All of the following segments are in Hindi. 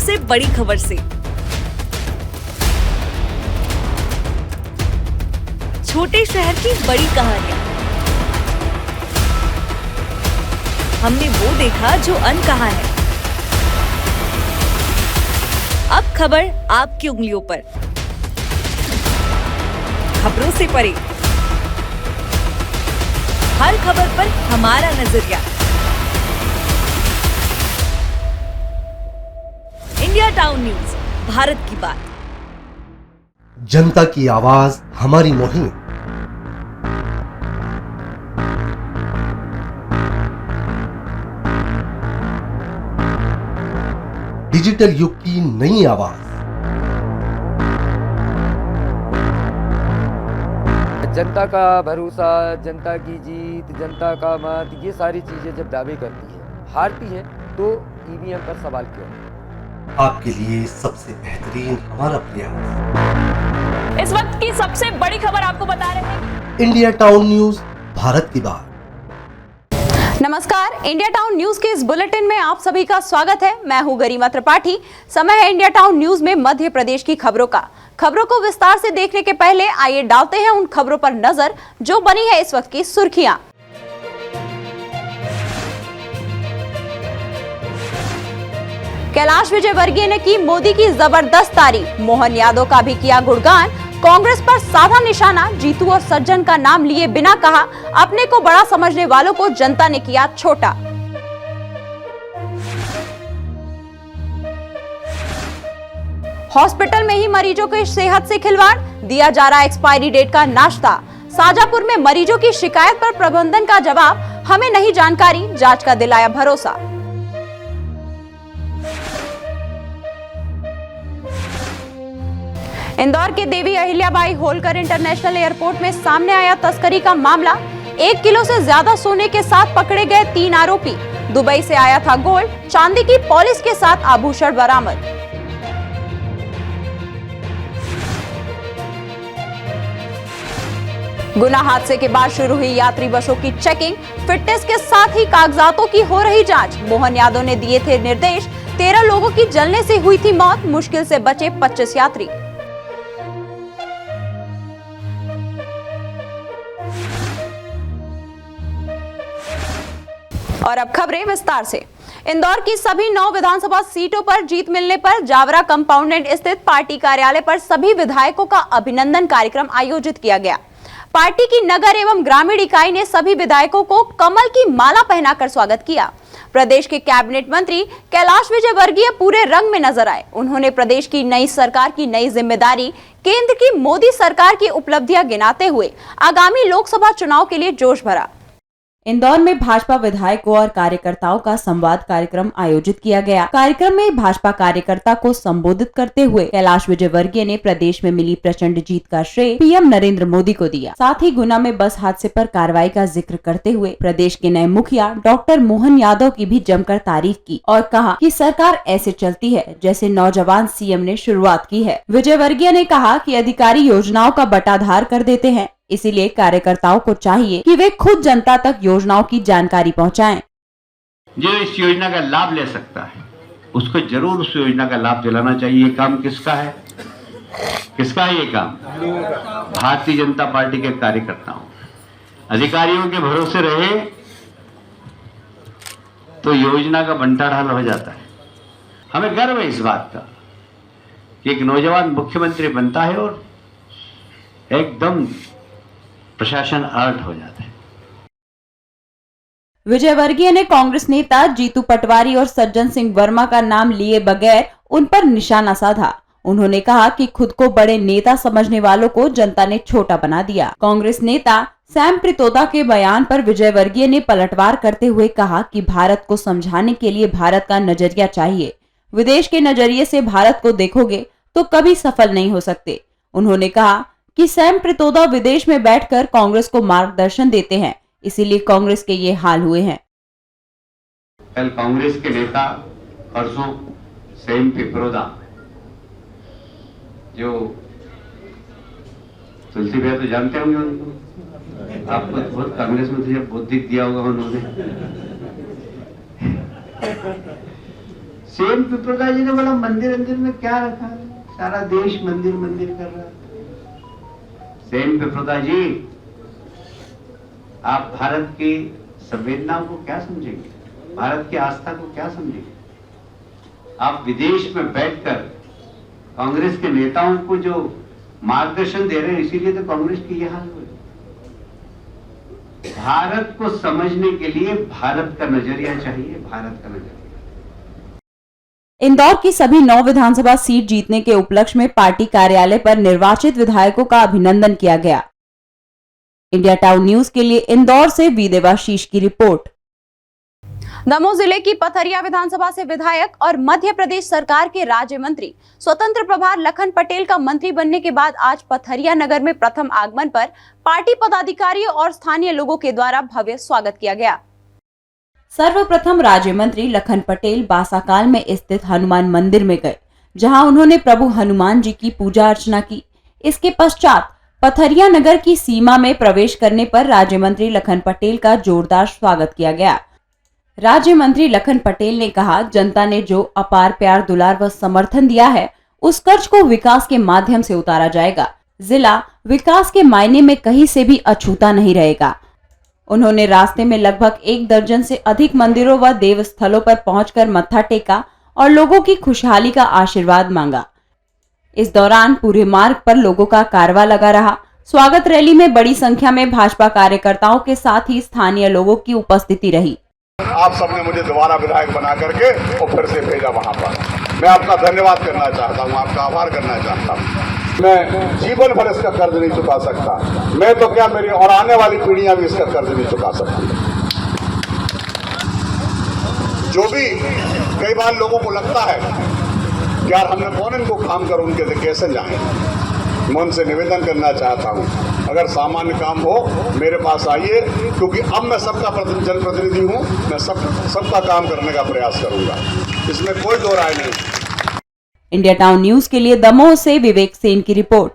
सबसे बड़ी खबर से। छोटे शहर की बड़ी कहानियां। हमने वो देखा जो अनकहा है। अब खबर आपकी उंगलियों पर, खबरों से परे, हर खबर पर हमारा नजरिया। इंडिया टाउन न्यूज, भारत की बात। जनता की आवाज हमारी मुहिम। डिजिटल युग की नई आवाज। जनता का भरोसा, जनता की जीत, जनता का मत, ये सारी चीजें जब दावे करती है, हारती है, तो ईवीएम पर सवाल क्यों? आपके लिए सबसे बेहतरीन हमारा प्रयास। इस वक्त की सबसे बड़ी खबर आपको बता रहे हैं। इंडिया टाउन न्यूज, भारत की बात। नमस्कार, इंडिया टाउन न्यूज के इस बुलेटिन में आप सभी का स्वागत है। मैं हूं गरिमा त्रिपाठी। समय है इंडिया टाउन न्यूज में मध्य प्रदेश की खबरों का। खबरों को विस्तार से देखने के पहले आइए डालते हैं उन खबरों पर नजर जो बनी है इस वक्त की सुर्खियां। कैलाश विजयवर्गीय ने की मोदी की जबरदस्त तारीफ, मोहन यादव का भी किया गुणगान। कांग्रेस पर साधा निशाना, जीतू और सज्जन का नाम लिए बिना कहा अपने को बड़ा समझने वालों को जनता ने किया छोटा। हॉस्पिटल में ही मरीजों की सेहत से खिलवाड़, दिया जा रहा एक्सपायरी डेट का नाश्ता। शाजापुर में मरीजों की शिकायत पर प्रबंधन का जवाब, हमें नहीं जानकारी, जांच का दिलाया भरोसा। इंदौर के देवी अहिल्याबाई होलकर इंटरनेशनल एयरपोर्ट में सामने आया तस्करी का मामला। 1 किलो से ज्यादा सोने के साथ पकड़े गए 3 आरोपी। दुबई से आया था गोल्ड, चांदी की पॉलिश के साथ आभूषण बरामद। गुना हादसे के बाद शुरू हुई यात्री बसों की चेकिंग, फिटनेस के साथ ही कागजातों की हो रही जांच। मोहन यादव ने दिए थे निर्देश, 13 लोगों की जलने से हुई थी मौत, मुश्किल से बचे 25 यात्री। और अब खबरें विस्तार से। इंदौर की सभी 9 विधानसभा सीटों पर जीत मिलने पर जावरा कंपाउंडेंट स्थित पार्टी कार्यालय पर सभी विधायकों का अभिनंदन कार्यक्रम आयोजित किया गया। पार्टी की नगर एवं ग्रामीण इकाई ने सभी विधायकों को कमल की माला पहनाकर स्वागत किया। प्रदेश के कैबिनेट मंत्री कैलाश विजयवर्गीय पूरे रंग में नजर आए। उन्होंने प्रदेश की नई सरकार की नई जिम्मेदारी, केंद्र की मोदी सरकार की उपलब्धियां गिनाते हुए आगामी लोकसभा चुनाव के लिए जोश भरा। इंदौर में भाजपा विधायकों और कार्यकर्ताओं का संवाद कार्यक्रम आयोजित किया गया। कार्यक्रम में भाजपा कार्यकर्ता को संबोधित करते हुए कैलाश विजयवर्गीय ने प्रदेश में मिली प्रचंड जीत का श्रेय पीएम नरेंद्र मोदी को दिया। साथ ही गुना में बस हादसे पर कार्रवाई का जिक्र करते हुए प्रदेश के नए मुखिया डॉक्टर मोहन यादव की भी जमकर तारीफ की और कहा कि सरकार ऐसे चलती है जैसे नौजवान सीएम ने शुरुआत की है। विजयवर्गीय ने कहा कि अधिकारी योजनाओं का बटाधार कर देते हैं, इसीलिए कार्यकर्ताओं को चाहिए कि वे खुद जनता तक योजनाओं की जानकारी पहुंचाएं। जो इस योजना का लाभ ले सकता है उसको जरूर उस योजना का लाभ दिलाना चाहिए। ये काम किसका है? किसका है ये काम? भारतीय जनता पार्टी के कार्यकर्ताओं। अधिकारियों के भरोसे रहे तो योजना का बंटाढाल हो जाता है। हमें गर्व है इस बात का कि एक नौजवान मुख्यमंत्री बनता है और एकदम प्रशासन अलर्ट हो जाता है। विजयवर्गीय ने कांग्रेस नेता जीतू पटवारी और सज्जन सिंह वर्मा का नाम लिए बगैर उन पर निशाना साधा। उन्होंने कहा कि खुद को बड़े नेता समझने वालों को जनता ने छोटा बना दिया। कांग्रेस नेता सैम प्रितोदा के बयान पर विजयवर्गीय ने पलटवार करते हुए कहा कि भारत को समझाने के लिए भारत का नजरिया चाहिए। विदेश के नजरिए से भारत को देखोगे तो कभी सफल नहीं हो सकते। उन्होंने कहा कि सैम प्रितोदा विदेश में बैठकर कांग्रेस को मार्गदर्शन देते हैं, इसीलिए कांग्रेस के ये हाल हुए हैं। कल कांग्रेस के नेता परसों सैम प्रितोदा, जो तुलसी भैया तो जानते होंगे उनको, आपको बहुत कांग्रेस में तुझे बुद्धि दिया होगा उन्होंने। सेम पिपरदा जी ने बोला मंदिर में क्या रखा है, सारा देश मंदिर मंदिर कर रहा है। सेम पिपरदा जी, आप भारत की संवेदनाओं को क्या समझेंगे, भारत की आस्था को क्या समझेंगे? आप विदेश में बैठकर कांग्रेस के नेताओं को जो मार्गदर्शन दे रहे हैं, इसीलिए तो कांग्रेस की यह हाल हुई। भारत को समझने के लिए भारत का नजरिया चाहिए, भारत का नजरिया। इंदौर की सभी 9 विधानसभा सीट जीतने के उपलक्ष्य में पार्टी कार्यालय पर निर्वाचित विधायकों का अभिनंदन किया गया। इंडिया टाउन न्यूज के लिए इंदौर से वी देवाशीष की रिपोर्ट। दमोह जिले की पथरिया विधानसभा से विधायक और मध्य प्रदेश सरकार के राज्य मंत्री स्वतंत्र प्रभार लखन पटेल का मंत्री बनने के बाद आज पथरिया नगर में प्रथम आगमन पर पार्टी पदाधिकारियों और स्थानीय लोगों के द्वारा भव्य स्वागत किया गया। सर्वप्रथम राज्य मंत्री लखन पटेल बासाकाल में स्थित हनुमान मंदिर में गए, जहां उन्होंने प्रभु हनुमान जी की पूजा अर्चना की। इसके पश्चात पथरिया नगर की सीमा में प्रवेश करने पर राज्य मंत्री लखन पटेल का जोरदार स्वागत किया गया। राज्य मंत्री लखन पटेल ने कहा, जनता ने जो अपार प्यार दुलार व समर्थन दिया है, उस कर्ज को विकास के माध्यम से उतारा जाएगा। जिला विकास के मायने में कहीं से भी अछूता नहीं रहेगा। उन्होंने रास्ते में लगभग 1 दर्जन से अधिक मंदिरों व देव स्थलों पर पहुंचकर मत्था टेका और लोगों की खुशहाली का आशीर्वाद मांगा। इस दौरान पूरे मार्ग पर लोगों का कारवां लगा रहा। स्वागत रैली में बड़ी संख्या में भाजपा कार्यकर्ताओं के साथ ही स्थानीय लोगों की उपस्थिति रही। आप सबने मुझे दोबारा विधायक बना करके और फिर से भेजा वहां पर। मैं आपका धन्यवाद करना चाहता हूं, आपका आभार करना चाहता हूं। मैं जीवन भर इसका कर्ज नहीं चुका सकता, मैं तो क्या, मेरी और आने वाली पीढ़ियां भी इसका कर्ज नहीं चुका सकती। जो भी कई बार लोगों को लगता है कि यार हमने कौन इनको काम कर उनके से कैसे जाए, मैं उनसे निवेदन करना चाहता हूं, अगर सामान्य काम हो मेरे पास आइए, क्योंकि अब मैं सबका जनप्रतिनिधि हूं, मैं सबका काम करने का प्रयास करूंगा, इसमें कोई दो राय नहीं। इंडिया टाउन न्यूज के लिए दमोह से विवेक सेन की रिपोर्ट।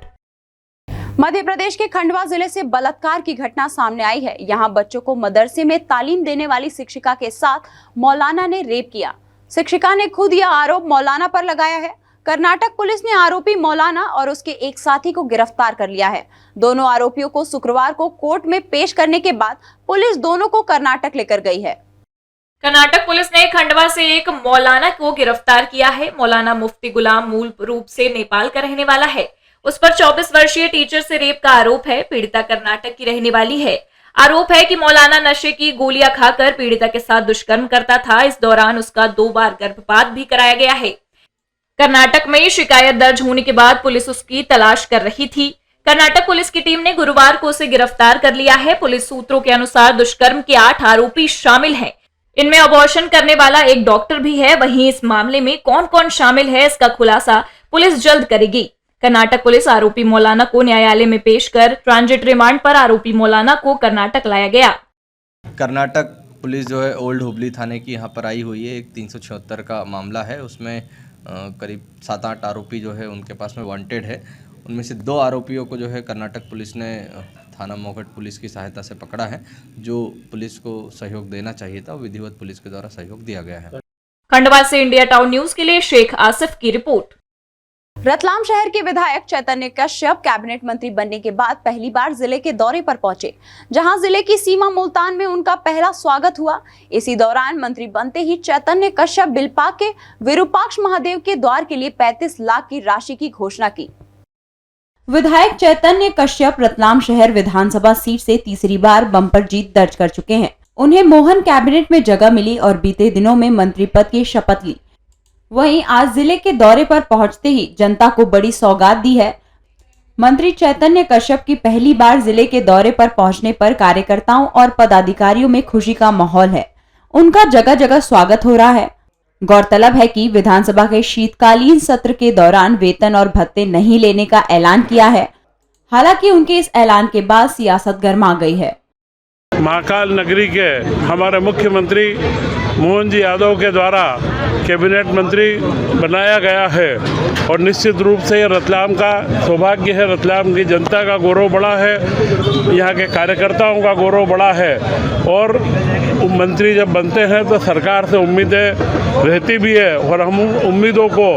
मध्य प्रदेश के खंडवा जिले से बलात्कार की घटना सामने आई है। यहां बच्चों को मदरसे में तालीम देने वाली शिक्षिका के साथ मौलाना ने रेप किया। शिक्षिका ने खुद यह आरोप मौलाना पर लगाया है। कर्नाटक पुलिस ने आरोपी मौलाना और उसके एक साथी को गिरफ्तार कर लिया है। दोनों आरोपियों को शुक्रवार को कोर्ट में पेश करने के बाद पुलिस दोनों को कर्नाटक लेकर गई है। कर्नाटक पुलिस ने खंडवा से एक मौलाना को गिरफ्तार किया है। मौलाना मुफ्ती गुलाम मूल रूप से नेपाल का रहने वाला है। उस पर 24 वर्षीय टीचर से रेप का आरोप है। पीड़िता कर्नाटक की रहने वाली है। आरोप है कि मौलाना नशे की गोलियां खाकर पीड़िता के साथ दुष्कर्म करता था। इस दौरान उसका 2 बार गर्भपात भी कराया गया है। कर्नाटक में शिकायत दर्ज होने के बाद पुलिस उसकी तलाश कर रही थी। कर्नाटक पुलिस की टीम ने गुरुवार को उसे गिरफ्तार कर लिया है। पुलिस सूत्रों के अनुसार दुष्कर्म के 8 आरोपी शामिल हैं। इनमें अबॉर्शन करने वाला एक डॉक्टर भी है। वहीं इस मामले में कौन कौन शामिल है, इसका खुलासा पुलिस जल्द करेगी। कर्नाटक पुलिस आरोपी मौलाना को न्यायालय में पेश कर ट्रांजिट रिमांड पर आरोपी मौलाना को कर्नाटक लाया गया। कर्नाटक पुलिस जो है ओल्ड हुबली थाने की यहाँ पर आई हुई है। एक 376 का मामला है, उसमें करीब 7-8 आरोपी जो है उनके पास में वांटेड है। उनमें से 2 आरोपियों को जो है कर्नाटक पुलिस ने थाना मोहट पुलिस की सहायता से पकड़ा है। जो पुलिस को सहयोग देना चाहिए था, विधिवत पुलिस के द्वारा सहयोग दिया गया है। खंडवा से इंडिया टाउन न्यूज के लिए शेख आसिफ की रिपोर्ट। रतलाम शहर के विधायक चैतन्य कश्यप कैबिनेट मंत्री बनने के बाद पहली बार जिले के दौरे पर पहुंचे, जहां जिले की सीमा मुल्तान में उनका पहला स्वागत हुआ। इसी दौरान मंत्री बनते ही चैतन्य कश्यप बिलपाक के विरूपाक्ष महादेव के द्वार के लिए 35 लाख की राशि की घोषणा की। विधायक चैतन्य कश्यप रतलाम शहर विधानसभा सीट से तीसरी बार बम्पर जीत दर्ज कर चुके हैं। उन्हें मोहन कैबिनेट में जगह मिली और बीते दिनों में मंत्री पद की शपथ ली। वहीं आज जिले के दौरे पर पहुंचते ही जनता को बड़ी सौगात दी है। मंत्री चैतन्य कश्यप की पहली बार जिले के दौरे पर पहुंचने पर कार्यकर्ताओं और पदाधिकारियों में खुशी का माहौल है। उनका जगह जगह स्वागत हो रहा है। गौरतलब है कि विधानसभा के शीतकालीन सत्र के दौरान वेतन और भत्ते नहीं लेने का ऐलान किया है। हालांकि उनके इस ऐलान के बाद सियासत गर्मा गई है। महाकाल नगरी के हमारे मुख्यमंत्री मोहन जी यादव के द्वारा कैबिनेट मंत्री बनाया गया है और निश्चित रूप से ये रतलाम का सौभाग्य है, रतलाम की जनता का गौरव बड़ा है, यहाँ के कार्यकर्ताओं का गौरव बड़ा है। और मंत्री जब बनते हैं तो सरकार से उम्मीदें रहती भी है और हम उम्मीदों को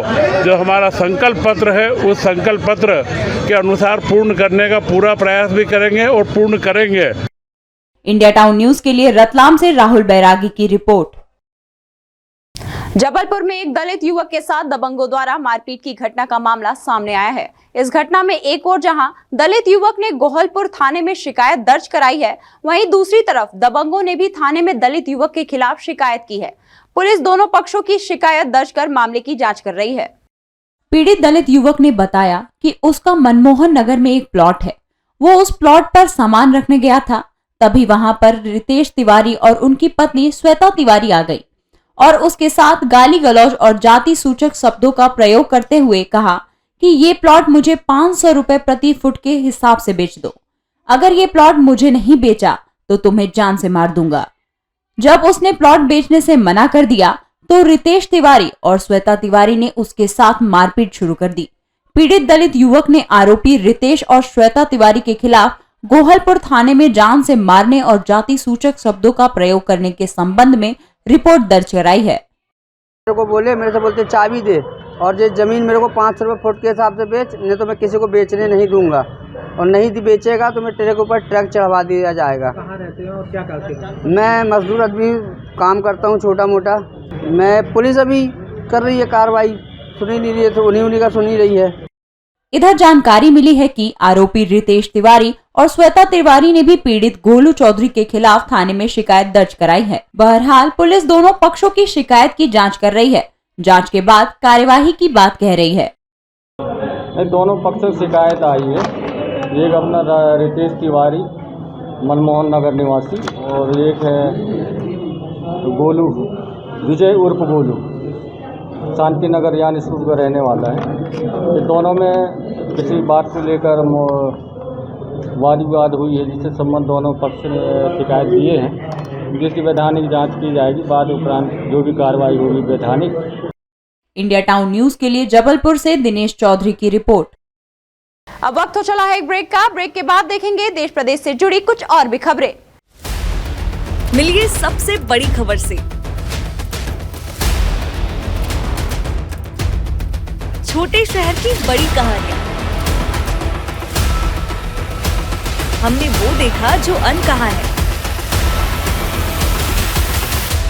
जो हमारा संकल्प पत्र है उस संकल्प पत्र के अनुसार पूर्ण करने का पूरा प्रयास भी करेंगे और पूर्ण करेंगे। इंडिया टाउन न्यूज के लिए रतलाम से राहुल बैरागी की रिपोर्ट। जबलपुर में एक दलित युवक के साथ दबंगों द्वारा मारपीट की घटना का मामला सामने आया है। इस घटना में एक ओर जहां दलित युवक ने गोहलपुर थाने में शिकायत दर्ज कराई है, वहीं दूसरी तरफ दबंगों ने भी थाने में दलित युवक के खिलाफ शिकायत की है। पुलिस दोनों पक्षों की शिकायत दर्ज कर मामले की जांच कर रही है। पीड़ित दलित युवक ने बताया कि उसका मनमोहन नगर में एक प्लॉट है। वो उस प्लॉट पर सामान रखने गया था, तभी वहां पर रितेश तिवारी और उनकी पत्नी श्वेता तिवारी आ गई और उसके साथ गाली गलौज और जाति सूचक शब्दों का प्रयोग करते हुए कहा कि ये प्लॉट मुझे 500 रुपए प्रति फुट के हिसाब से बेच दो। अगर ये प्लॉट मुझे नहीं बेचा तो तुम्हें जान से मार दूंगा। जब उसने प्लॉट बेचने से मना कर दिया तो रितेश तिवारी और श्वेता तिवारी ने उसके साथ मारपीट शुरू कर दी। पीड़ित दलित युवक ने आरोपी रितेश और श्वेता तिवारी के खिलाफ गोहलपुर थाने में जान से मारने और जाति सूचक शब्दों का प्रयोग करने के संबंध में रिपोर्ट दर्ज कराई है। मेरे को बोले, मेरे से बोलते चाबी दे और ये जमीन मेरे को 500 रुपये फुट के हिसाब से बेच, नहीं तो मैं किसी को बेचने नहीं दूंगा और नहीं बेचेगा तो मैं तेरे के ऊपर ट्रक चढ़वा दिया जाएगा। कहाँ रहते हो और क्या करते हो? मैं मजदूर आदमी काम करता हूँ छोटा मोटा। मैं पुलिस अभी कर रही है कार्रवाई, सुनी नहीं रही है तो उन्हीं का सुनी रही है। इधर जानकारी मिली है कि आरोपी रितेश तिवारी और श्वेता तिवारी ने भी पीड़ित गोलू चौधरी के खिलाफ थाने में शिकायत दर्ज कराई है। बहरहाल पुलिस दोनों पक्षों की शिकायत की जांच कर रही है। जांच के बाद कार्यवाही की बात कह रही है। दोनों पक्षों से शिकायत आई है। एक अपना रितेश तिवारी मनमोहन नगर निवासी और एक है गोलू विजय उर्फ गोलू शांति नगर यानी स्कूल का रहने वाला है। ये दोनों में किसी बात को लेकर वाद विवाद हुई है, जिससे संबंध दोनों पक्ष ने शिकायत दिए हैं, जिसकी वैधानिक जांच की जाएगी। बाद उपरांत जो भी कार्रवाई होगी वैधानिक। इंडिया टाउन न्यूज के लिए जबलपुर से दिनेश चौधरी की रिपोर्ट। अब वक्त हो चला है एक ब्रेक का। ब्रेक के बाद देखेंगे देश प्रदेश से जुड़ी कुछ और भी खबरें। मिलिए सबसे बड़ी खबर से। छोटे शहर की बड़ी कहानियां। हमने वो देखा जो अनकहा है।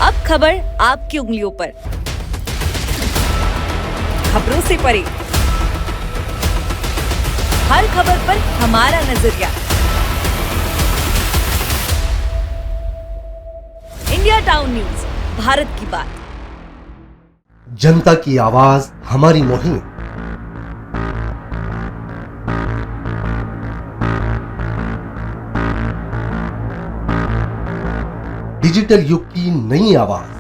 अब खबर आपकी उंगलियों पर, खबरों से परे, हर खबर पर हमारा नजरिया। इंडिया टाउन न्यूज, भारत की बात। जनता की आवाज हमारी मुहिम। डिजिटल युग की नई आवाज।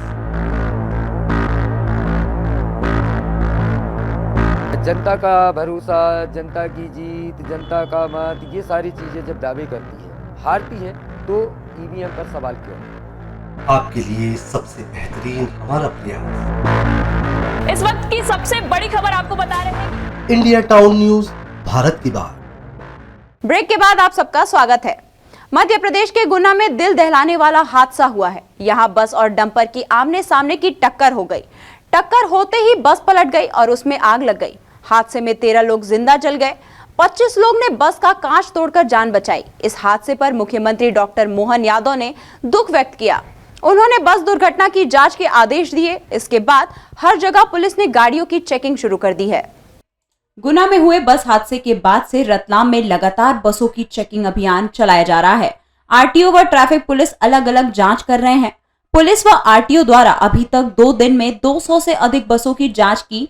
जनता का भरोसा, जनता की जीत, जनता का मत, ये सारी चीजें जब दावे करती है, हारती है तो ईवीएम पर सवाल क्यों? आपके लिए सबसे बेहतरीन हमारा प्रयास। इस वक्त की सबसे बड़ी खबर आपको बता रहे हैं। इंडिया टाउन न्यूज, भारत की बात। ब्रेक के बाद आप सबका स्वागत है। मध्य प्रदेश के गुना में दिल दहलाने वाला हादसा हुआ है। यहाँ बस और डंपर की आमने सामने की टक्कर हो गई। टक्कर होते ही बस पलट गई और उसमें आग लग गई। हादसे में 13 लोग जिंदा जल गए। 25 लोग ने बस का कांच तोड़कर जान बचाई। इस हादसे पर मुख्यमंत्री डॉक्टर मोहन यादव ने दुख व्यक्त किया। उन्होंने बस दुर्घटना की जांच के आदेश दिए। इसके बाद हर जगह पुलिस ने गाड़ियों की चेकिंग शुरू कर दी है। गुना में हुए बस हादसे के बाद से रतलाम में लगातार बसों की चेकिंग अभियान चलाया जा रहा है। आरटीओ व ट्रैफिक पुलिस अलग अलग जांच कर रहे हैं। पुलिस व आरटीओ द्वारा अभी तक 2 दिन में 200 से अधिक बसों की जांच की,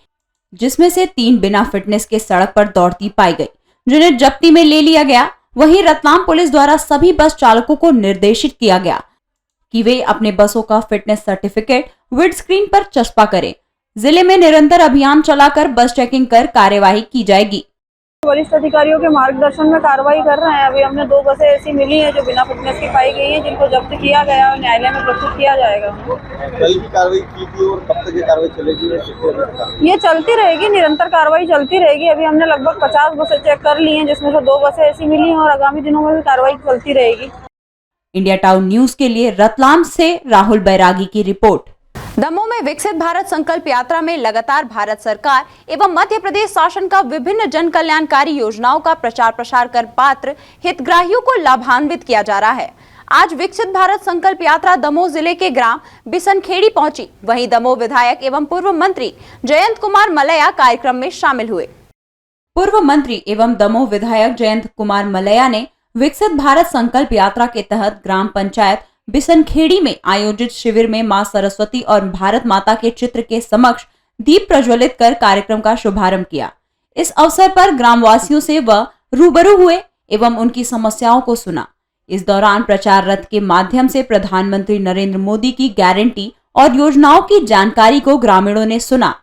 जिसमें से 3 बिना फिटनेस के सड़क पर दौड़ती पाई गई, जिन्हें जब्ती में ले लिया गया। वहीं रतलाम पुलिस द्वारा सभी बस चालकों को निर्देशित किया गया कि वे अपने बसों का फिटनेस सर्टिफिकेट विंड स्क्रीन पर चस्पा करें। जिले में निरंतर अभियान चलाकर बस चेकिंग कर कार्यवाही की जाएगी। वरिष्ठ अधिकारियों के मार्गदर्शन में कार्रवाई कर रहे हैं। अभी हमने 2 बसें ऐसी मिली हैं जो बिना फिटनेस की पाई गई हैं, जिनको जब्त किया गया और न्यायालय में प्रस्तुत किया जाएगा। कल भी कार्रवाई की थी और कब तक ये कार्रवाई चलेगी? ये चलती रहेगी, निरंतर कार्रवाई चलती रहेगी। अभी हमने लगभग 50 बसें चेक कर ली हैं, जिसमें से 2 बसें ऐसी मिली हैं और आगामी दिनों में भी कार्रवाई चलती रहेगी। इंडिया टाउन न्यूज के लिए रतलाम से राहुल बैरागी की रिपोर्ट। दमोह में विकसित भारत संकल्प यात्रा में लगातार भारत सरकार एवं मध्य प्रदेश शासन का विभिन्न जन कल्याणकारी योजनाओं का प्रचार प्रसार कर पात्र हितग्राहियों को लाभान्वित किया जा रहा है। आज विकसित भारत संकल्प यात्रा दमोह जिले के ग्राम बिसनखेड़ी पहुंची। वहीं दमोह विधायक एवं पूर्व मंत्री जयंत कुमार मलया कार्यक्रम में शामिल हुए। पूर्व मंत्री एवं दमोह विधायक जयंत कुमार मलया ने विकसित भारत संकल्प यात्रा के तहत ग्राम पंचायत बिसनखेड़ी में आयोजित शिविर में मां सरस्वती और भारत माता के चित्र के समक्ष दीप प्रज्वलित कर कार्यक्रम का शुभारंभ किया। इस अवसर पर ग्रामवासियों से वह रूबरू हुए एवं उनकी समस्याओं को सुना। इस दौरान प्रचार रथ के माध्यम से प्रधानमंत्री नरेंद्र मोदी की गारंटी और योजनाओं की जानकारी को ग्रामीणों ने सुना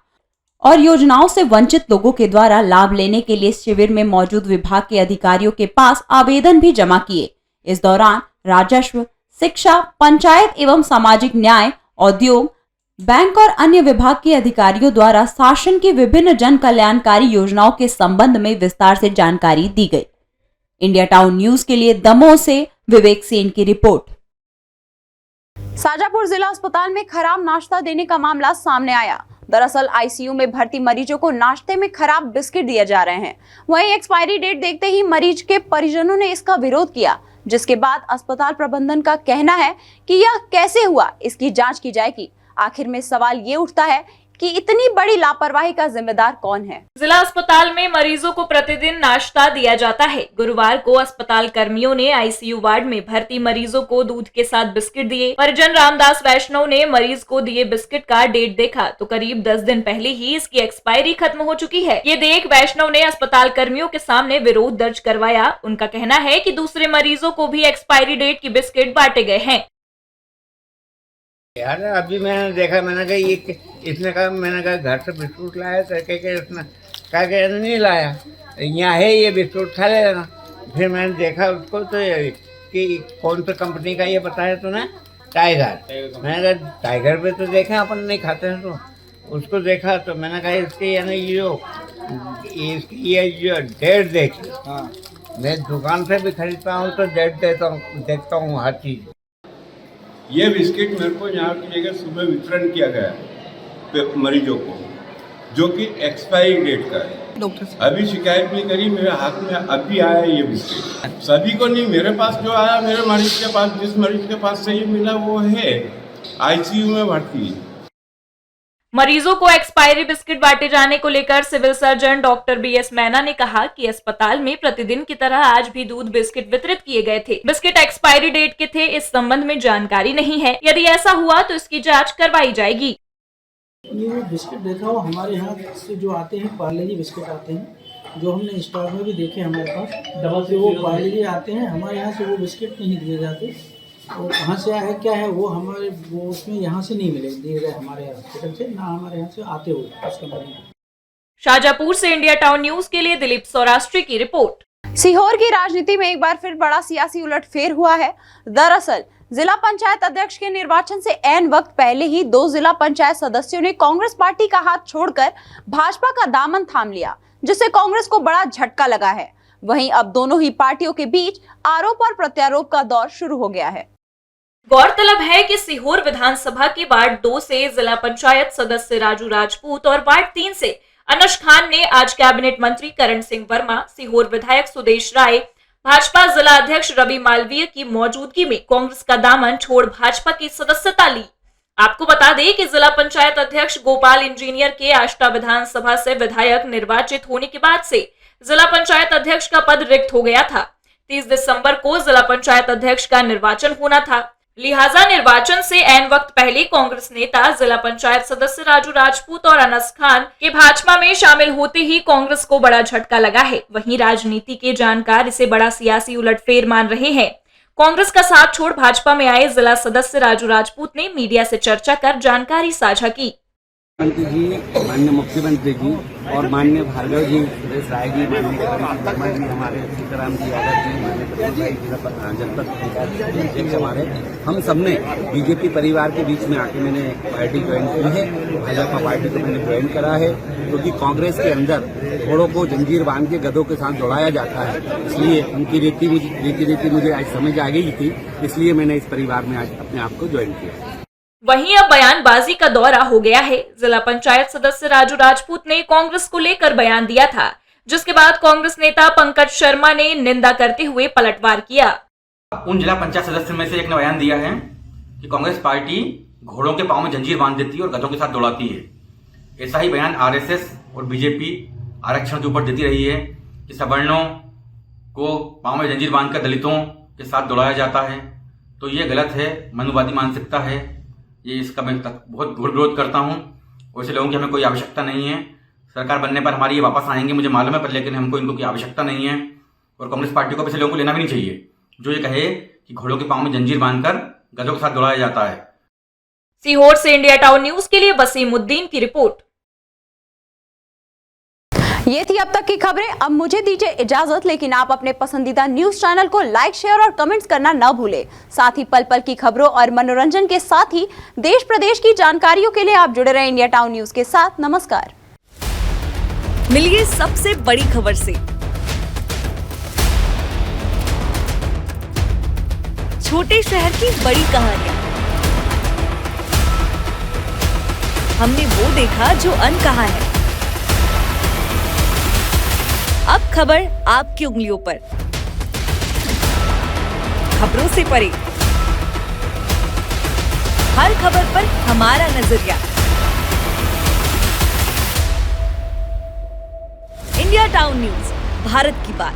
और योजनाओं से वंचित लोगों के द्वारा लाभ लेने के लिए शिविर में मौजूद विभाग के अधिकारियों के पास आवेदन भी जमा किए। इस दौरान राजस्व, शिक्षा, पंचायत एवं सामाजिक न्याय, उद्योग, बैंक और अन्य विभाग के अधिकारियों द्वारा शासन की विभिन्न जन कल्याणकारी योजनाओं के संबंध में विस्तार से जानकारी दी गई। इंडिया टाउन न्यूज के लिए दमोह से विवेक सेन की रिपोर्ट। शाजापुर जिला अस्पताल में खराब नाश्ता देने का मामला सामने आया। दरअसल आईसीयू में भर्ती मरीजों को नाश्ते में खराब बिस्किट दिए जा रहे हैं। वहीं एक्सपायरी डेट देखते ही मरीज के परिजनों ने इसका विरोध किया, जिसके बाद अस्पताल प्रबंधन का कहना है कि यह कैसे हुआ, इसकी जांच की जाएगी। आखिर में सवाल ये उठता है कि इतनी बड़ी लापरवाही का जिम्मेदार कौन है। जिला अस्पताल में मरीजों को प्रतिदिन नाश्ता दिया जाता है। गुरुवार को अस्पताल कर्मियों ने आईसीयू वार्ड में भर्ती मरीजों को दूध के साथ बिस्किट दिए। परिजन रामदास वैष्णव ने मरीज को दिए बिस्किट का डेट देखा तो करीब 10 दिन पहले ही इसकी एक्सपायरी खत्म हो चुकी है। ये देख वैष्णव ने अस्पताल कर्मियों के सामने विरोध दर्ज करवाया। उनका कहना है कि दूसरे मरीजों को भी एक्सपायरी डेट की बिस्किट बांटे गए हैं। यार अभी मैंने देखा, मैंने कहा ये इसने कहा, मैंने कहा घर से बिस्कुट लाया तो इसने कहा कि नहीं लाया, यहाँ है ये बिस्कुट खा लेना। फिर मैंने देखा उसको तो कि कौन सा कंपनी का ये बताया तूने, टाइगर। मैंने कहा टाइगर पे तो देखा अपन नहीं खाते हैं, तो उसको देखा तो मैंने कहा इसके यानी ये जो डेट देखी। मैं दुकान से भी खरीदता हूँ तो डेट देखता हूँ हर चीज़। ये बिस्किट मेरे को यहाँ की जगह सुबह वितरण किया गया मरीजों को, जो कि एक्सपायरी डेट का है। अभी शिकायत भी करी, मेरे हाथ में अभी आया ये बिस्किट। सभी को नहीं, मेरे पास जो आया, मेरे मरीज के पास, जिस मरीज के पास से ये मिला वो है आईसीयू में भर्ती। मरीजों को एक्सपायरी बिस्किट बांटे जाने को लेकर सिविल सर्जन डॉक्टर बीएस मैना ने कहा कि अस्पताल में प्रतिदिन की तरह आज भी दूध बिस्किट वितरित किए गए थे। बिस्किट एक्सपायरी डेट के थे, इस संबंध में जानकारी नहीं है। यदि ऐसा हुआ तो इसकी जांच करवाई जाएगी। ये बिस्किट देखा हो, हमारे यहाँ से जो आते हैं पार्ले-जी बिस्किट आते हैं, जो हमने स्टॉक में भी देखे हमारे पास, डबल से वो पार्ले-जी आते हैं। हमारे यहाँ से वो बिस्किट नहीं दिए जाते। और कहाँ से आया क्या है वो हमारे वो उसमें यहाँ से नहीं मिले, दिए गए हमारे हॉस्पिटल से, ना हमारे यहाँ से आते हुए कस्टमर। शाजापुर से इंडिया टाउन न्यूज के लिए दिलीप सौराष्ट्री की रिपोर्ट। सीहोर की राजनीति में एक बार फिर बड़ा सियासी उलटफेर हुआ है। दरअसल जिला पंचायत अध्यक्ष के निर्वाचन से ऐन वक्त पहले ही 2 जिला पंचायत सदस्यों ने कांग्रेस पार्टी का हाथ छोड़कर भाजपा का दामन थाम लिया, जिससे कांग्रेस को बड़ा झटका लगा है। वहीं अब दोनों ही पार्टियों के बीच आरोप और प्रत्यारोप का दौर शुरू हो गया है। गौरतलब है कि सीहोर विधानसभा के वार्ड 2 से जिला पंचायत सदस्य राजू राजपूत और वार्ड 3 से अनश खान ने आज कैबिनेट मंत्री करण सिंह वर्मा, सीहोर विधायक सुदेश राय, भाजपा जिला अध्यक्ष रवि मालवीय की मौजूदगी में कांग्रेस का दामन छोड़ भाजपा की सदस्यता ली। आपको बता दें कि जिला पंचायत अध्यक्ष गोपाल इंजीनियर के आष्टा विधानसभा से विधायक निर्वाचित होने के बाद से जिला पंचायत अध्यक्ष का पद रिक्त हो गया था। 30 दिसंबर को जिला पंचायत अध्यक्ष का निर्वाचन होना था। लिहाजा निर्वाचन से ऐन वक्त पहले कांग्रेस नेता जिला पंचायत सदस्य राजू राजपूत और अनस खान के भाजपा में शामिल होते ही कांग्रेस को बड़ा झटका लगा है। वहीं राजनीति के जानकार इसे बड़ा सियासी उलटफेर मान रहे हैं। कांग्रेस का साथ छोड़ भाजपा में आए जिला सदस्य राजू राजपूत ने मीडिया से चर्चा कर जानकारी साझा की। मुख्यमंत्री जी, माननीय मुख्यमंत्री जी और माननीय भार्गव जी, सुरेश राय जी, माननीय वर्मा जी, हमारे सीताराम जी यादव जी, माननीय प्रभु भाई जिला जनपद पंचायत अध्यक्ष हमारे, हम सबने बीजेपी परिवार के बीच में आके मैंने पार्टी ज्वाइन की है। भाजपा पार्टी को मैंने ज्वाइन करा है क्योंकि कांग्रेस के अंदर घोड़ों को जंजीर बांध के गधों के साथ दौड़ाया जाता है, इसलिए उनकी रीति मुझे आज समझ आ गई थी, इसलिए मैंने इस परिवार में आज अपने आप को ज्वाइन किया। वहीं अब बयानबाजी का दौरा हो गया है। जिला पंचायत सदस्य राजू राजपूत ने कांग्रेस को लेकर बयान दिया था, जिसके बाद कांग्रेस नेता पंकज शर्मा ने निंदा करते हुए पलटवार किया। उन जिला पंचायत सदस्य में से एक ने बयान दिया है कि कांग्रेस पार्टी घोड़ों के पांव में जंजीर बांध देती है और गधों के साथ दौड़ाती है। ऐसा ही बयान आरएसएस और बीजेपी आरक्षण के ऊपर देती रही है कि सवर्णों को पांव में जंजीर बांधकर दलितों के साथ दौड़ाया जाता है। तो ये गलत है, मनुवादी मानसिकता है। ये इसका मैं बहुत घोर विरोध करता हूँ। वैसे लोगों की हमें कोई आवश्यकता नहीं है। सरकार बनने पर हमारी ये वापस आएंगे मुझे मालूम है, पर लेकिन हमको इनको की आवश्यकता नहीं है। और कांग्रेस पार्टी को वैसे लोगों को लेना भी नहीं चाहिए जो ये कहे कि घोड़ों के पांव में जंजीर बांधकर गधों के साथ दौड़ाया जाता है। सीहोर से इंडिया टाउन न्यूज के लिए वसीमुद्दीन की रिपोर्ट। ये थी अब तक की खबरें। अब मुझे दीजिए इजाजत, लेकिन आप अपने पसंदीदा न्यूज चैनल को लाइक, शेयर और कमेंट्स करना न भूलें। साथ ही पल पल की खबरों और मनोरंजन के साथ ही देश प्रदेश की जानकारियों के लिए आप जुड़े रहें इंडिया टाउन न्यूज के साथ। नमस्कार। मिलिए सबसे बड़ी खबर से। छोटे शहर की बड़ी कहानियां। हमने वो देखा जो अनकहा है। अब खबर आपकी उंगलियों पर। खबरों से परे, हर खबर पर हमारा नजरिया। इंडिया टाउन न्यूज, भारत की बात।